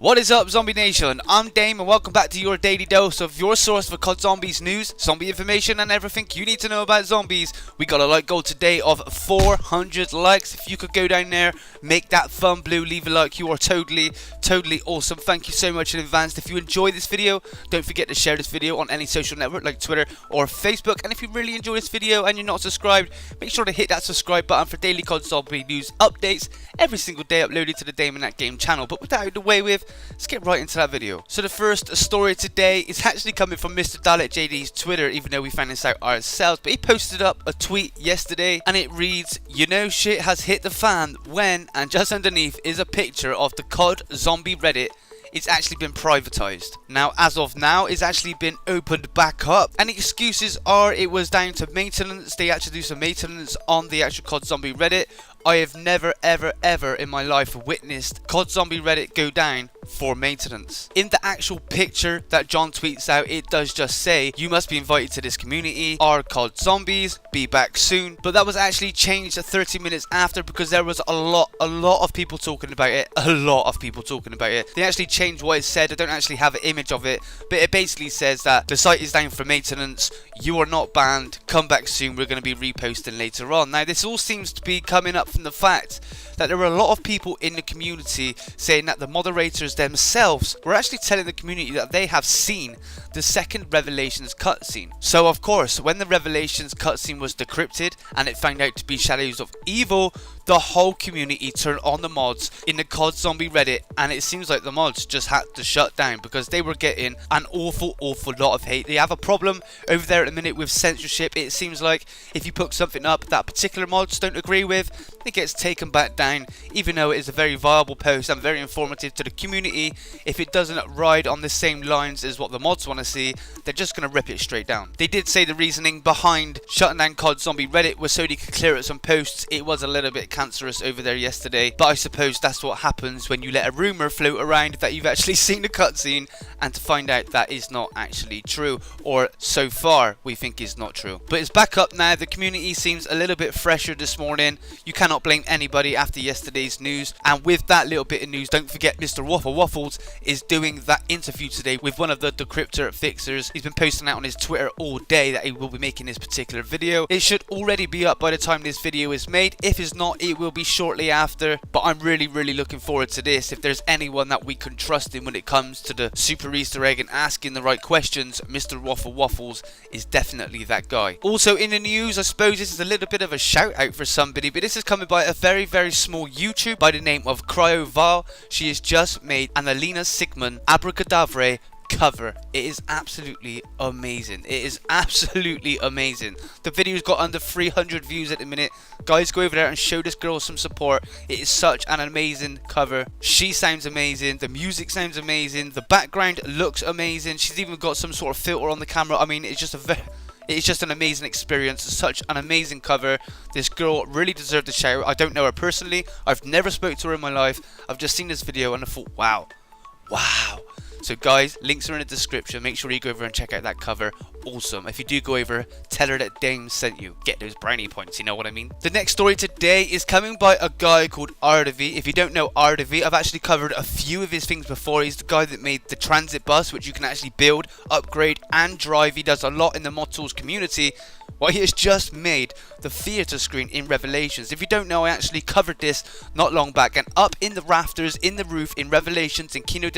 What is up, Zombie Nation? I'm Dame and welcome back to your daily dose of your source for COD Zombies news, zombie information and everything you need to know about zombies. We got a like goal today of 400 likes. If you could go down there, make that fun blue, leave a like, you are totally awesome. Thank you so much in advance. If you enjoy this video, don't forget to share this video on any social network like Twitter or Facebook. And if you really enjoy this video and you're not subscribed, make sure to hit that subscribe button for daily COD Zombie news updates every single day uploaded to the Dame and That Game channel. But with that out of the way with, let's get right into that video. So the first story today is actually coming from MrdalekJD's Twitter, even though we found this out ourselves. But he posted up a tweet yesterday and it reads, "You know shit has hit the fan when," and just underneath is a picture of the COD Zombie Reddit. It's actually been privatized. Now, as of now, it's actually been opened back up. And the excuses are it was down to maintenance. They actually do some maintenance on the actual COD Zombie Reddit. I have never ever in my life witnessed COD Zombie Reddit go down for maintenance. In the actual picture that John tweets out, it does just say, "You must be invited to this community, our COD Zombies, be back soon." But that was actually changed 30 minutes after because there was a lot of people talking about it. They actually changed what it said. I don't actually have an image of it, but it basically says that the site is down for maintenance, you are not banned, come back soon, we're going to be reposting later on. Now, this all seems to be coming up from the fact that there were a lot of people in the community saying that the moderators themselves were actually telling the community that they have seen the second Revelations cutscene. So of course, when the Revelations cutscene was decrypted and it found out to be Shadows of Evil, the whole community turned on the mods in the COD Zombie Reddit, and it seems like the mods just had to shut down because they were getting an awful lot of hate. They have a problem over there at the minute with censorship. It seems like if you put something up that particular mods don't agree with, it gets taken back down, even though it is a very viable post and very informative to the community. If it doesn't ride on the same lines as what the mods want to see, they're just going to rip it straight down. They did say the reasoning behind shutting down COD Zombie Reddit was so they could clear out some posts. It was a little bit cancerous over there yesterday, but I suppose that's what happens when you let a rumor float around that you've actually seen the cutscene and to find out that is not actually true, or so far we think is not true. But it's back up now. The community seems a little bit fresher this morning. You cannot blame anybody after yesterday's news. And with that little bit of news, don't forget Mr. Waffles is doing that interview today with one of the decryptor fixers. He's been posting out on his Twitter all day that he will be making this particular video. It should already be up by the time this video is made. If it's not, it will be shortly after. But I'm really looking forward to this. If there's anyone that we can trust in when it comes to the super Easter egg and asking the right questions, Mr. Waffles is definitely that guy. Also in the news, I suppose this is a little bit of a shout out for somebody, but this is coming by a very small YouTube by the name of CRYOVILE. She has just made an Alina Sigmund abracadvre cover. It is absolutely amazing. The video's got under 300 views at the minute. Guys, go over there and show this girl some support. It is such an amazing cover. She sounds amazing, the music sounds amazing, the background looks amazing. She's even got some sort of filter on the camera. I mean, it's just an amazing experience. Such an amazing cover. This girl really deserved a shout out. I don't know her personally. I've never spoke to her in my life. I've just seen this video and I thought, wow. So guys, links are in the description. Make sure you go over and check out that cover. Awesome. If you do go over, tell her that Dame sent you. Get those brownie points, you know what I mean? The next story today is coming by a guy called MrdalekJD. If you don't know MrdalekJD, I've actually covered a few of his things before. He's the guy that made the transit bus, which you can actually build, upgrade and drive. He does a lot in the mod tools community. Well, he has just made the theatre screen in Revelations. If you don't know, I actually covered this not long back, and up in the rafters, in the roof, in Revelations, in KINO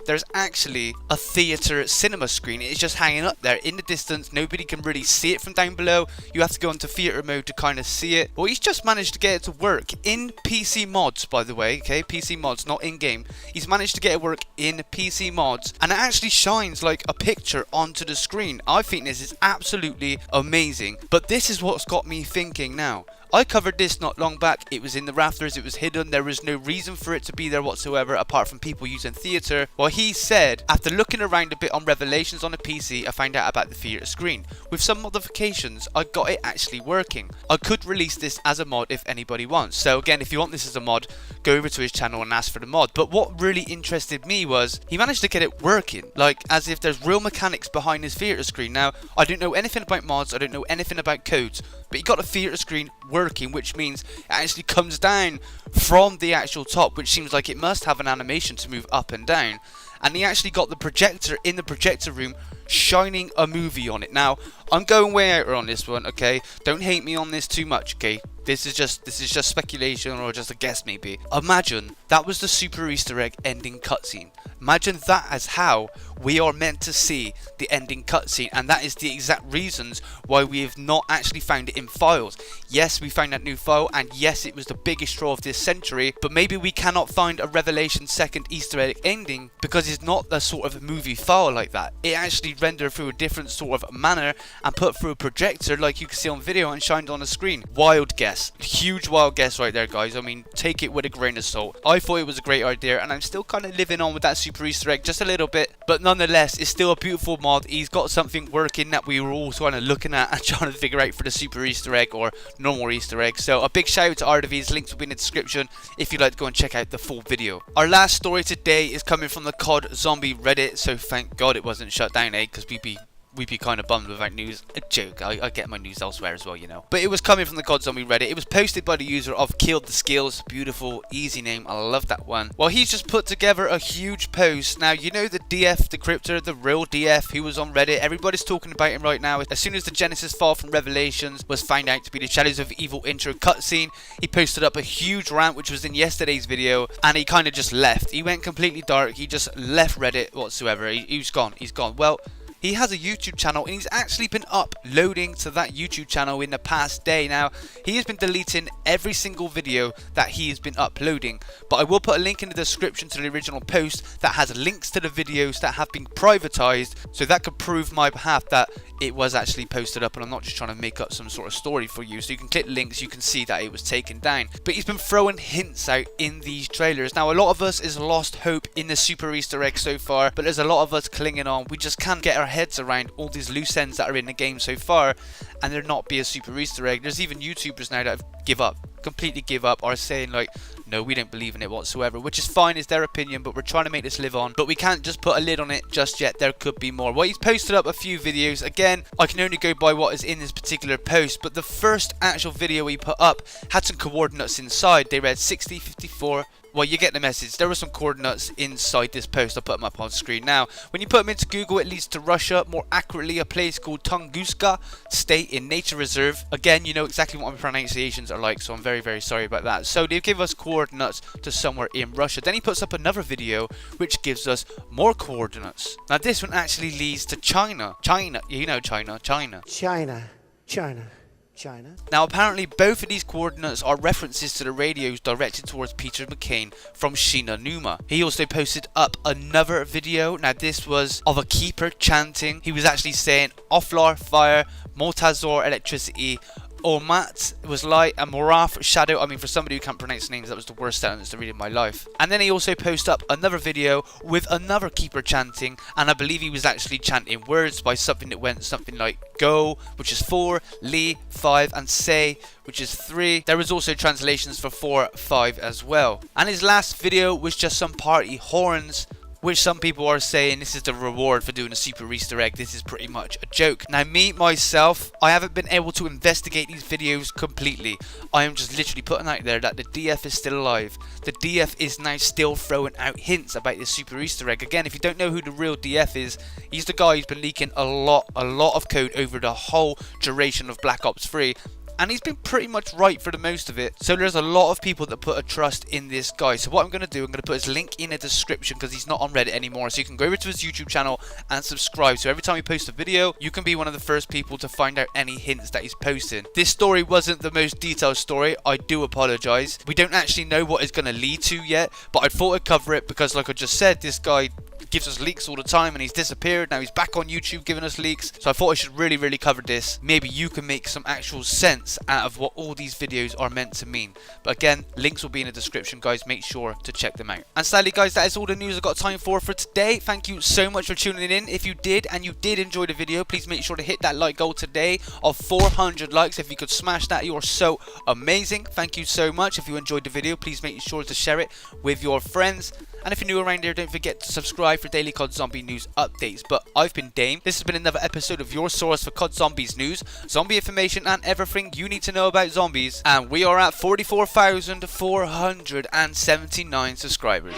there's actually a theatre cinema screen. It's just hanging up there in the distance. Nobody can really see it from down below. You have to go into theatre mode to kind of see it. Well, he's just managed to get it to work in PC mods, by the way. Okay, PC mods, not in-game. He's managed to get it work in PC mods, and it actually shines like a picture onto the screen. I think this is absolutely amazing. But this is what's got me thinking now. I covered this not long back. It was in the rafters, it was hidden, there was no reason for it to be there whatsoever apart from people using theatre. Well, he said, after looking around a bit on Revelations on the PC, I found out about the theatre screen. With some modifications, I got it actually working. I could release this as a mod if anybody wants. So again, if you want this as a mod, go over to his channel and ask for the mod. But what really interested me was, he managed to get it working, like as if there's real mechanics behind his theatre screen. Now, I don't know anything about mods, I don't know anything about codes, but he got a theatre screen working working, which means it actually comes down from the actual top, which seems like it must have an animation to move up and down. And he actually got the projector in the projector room shining a movie on it. Now, I'm going way out on this one, okay? Don't hate me on this too much, okay? This is just speculation or just a guess maybe. Imagine that was the super Easter egg ending cutscene. Imagine that as how we are meant to see the ending cutscene, and that is the exact reasons why we have not actually found it in files. Yes, we found that new file, and yes, it was the biggest draw of this century, but maybe we cannot find a Revelation 2nd Easter egg ending because it's not the sort of movie file like that. It actually rendered through a different sort of manner and put through a projector like you can see on video and shined on the screen. Wild guess. Huge wild guess right there, guys. I mean, take it with a grain of salt. I thought it was a great idea, and I'm still kind of living on with that super Easter egg just a little bit, but nonetheless, it's still a beautiful mod. He's got something working that we were all kind of looking at and trying to figure out for the super Easter egg or normal Easter egg. So a big shout out to RDV's, links will be in the description if you'd like to go and check out the full video. Our last story today is coming from the COD Zombie Reddit, so thank God it wasn't shut down, because we'd be kind of bummed without news. A joke, I get my news elsewhere as well, you know. But it was coming from the CODZOMBIE Reddit. It was posted by the user of Killed the Skills. Beautiful, easy name, I love that one. Well, he's just put together a huge post. Now, you know the DF decryptor, the real DF, who was on Reddit. Everybody's talking about him right now. As soon as the Genesis file from Revelations was found out to be the Shadows of Evil intro cutscene, he posted up a huge rant, which was in yesterday's video, and he kind of just left. He went completely dark. He just left Reddit whatsoever. He's gone. He's gone. Well, he has a YouTube channel, and he's actually been uploading to that YouTube channel in the past day. Now, he has been deleting every single video that he has been uploading, but I will put a link in the description to the original post that has links to the videos that have been privatized, so that could prove my behalf that it was actually posted up and I'm not just trying to make up some sort of story for you. So you can click links, you can see that it was taken down. But he's been throwing hints out in these trailers. Now, a lot of us has lost hope in the super Easter egg so far, but there's a lot of us clinging on. We just can't get our heads around all these loose ends that are in the game so far, and there not be a super Easter egg. There's even YouTubers now that have completely give up, are saying like, no, we don't believe in it whatsoever, which is fine, it's their opinion, but we're trying to make this live on. But we can't just put a lid on it just yet. There could be more. Well, he's posted up a few videos. Again, I can only go by what is in this particular post, but the first actual video he put up had some coordinates inside. They read 60, 54. Well, you get the message. There were some coordinates inside this post. I'll put them up on screen now. When you put them into Google, it leads to Russia, more accurately a place called Tunguska State in Nature Reserve. Again, you know exactly what my pronunciations are like, so I'm very, very sorry about that. So they give us coordinates to somewhere in Russia. Then he puts up another video which gives us more coordinates. Now this one actually leads to China. China, you know China. Now apparently both of these coordinates are references to the radios directed towards Peter McCain from Shinanuma. He also posted up another video. Now this was of a keeper chanting. He was actually saying Offlar fire, Mortazor electricity, Ormat was light, and Morath shadow. I mean, for somebody who can't pronounce names, that was the worst sentence to read in my life. And then he also posted up another video with another keeper chanting, and I believe he was actually chanting words by something that went something like go, which is 4, li, 5, and say, which is 3. There was also translations for 4, 5 as well. And his last video was just some party horns, which some people are saying this is the reward for doing a super Easter egg. This is pretty much a joke. Now me, myself, I haven't been able to investigate these videos completely. I am just literally putting out there that the DF is still alive. The DF is now still throwing out hints about this super Easter egg. Again, if you don't know who the real DF is, he's the guy who's been leaking a lot of code over the whole duration of Black Ops 3. And he's been pretty much right for the most of it. So there's a lot of people that put a trust in this guy. So what I'm going to do, I'm going to put his link in the description because he's not on Reddit anymore. So you can go over to his YouTube channel and subscribe. So every time he posts a video, you can be one of the first people to find out any hints that he's posting. This story wasn't the most detailed story. I do apologize. We don't actually know what it's going to lead to yet. But I thought I'd cover it because, like I just said, this guy gives us leaks all the time and he's disappeared. Now he's back on YouTube giving us leaks. So I thought I should really cover this. Maybe you can make some actual sense out of what all these videos are meant to mean. But again, links will be in the description, guys. Make sure to check them out. And sadly, guys, that is all the news I've got time for today. Thank you so much for tuning in. If you did and you did enjoy the video, please make sure to hit that like goal today of 400 likes. If you could smash that, you are so amazing. Thank you so much. If you enjoyed the video, please make sure to share it with your friends. And if you're new around here, don't forget to subscribe for daily COD Zombie news updates. But I've been Dame. This has been another episode of your source for COD Zombies news, zombie information, and everything you need to know about zombies. And we are at 44,479 subscribers.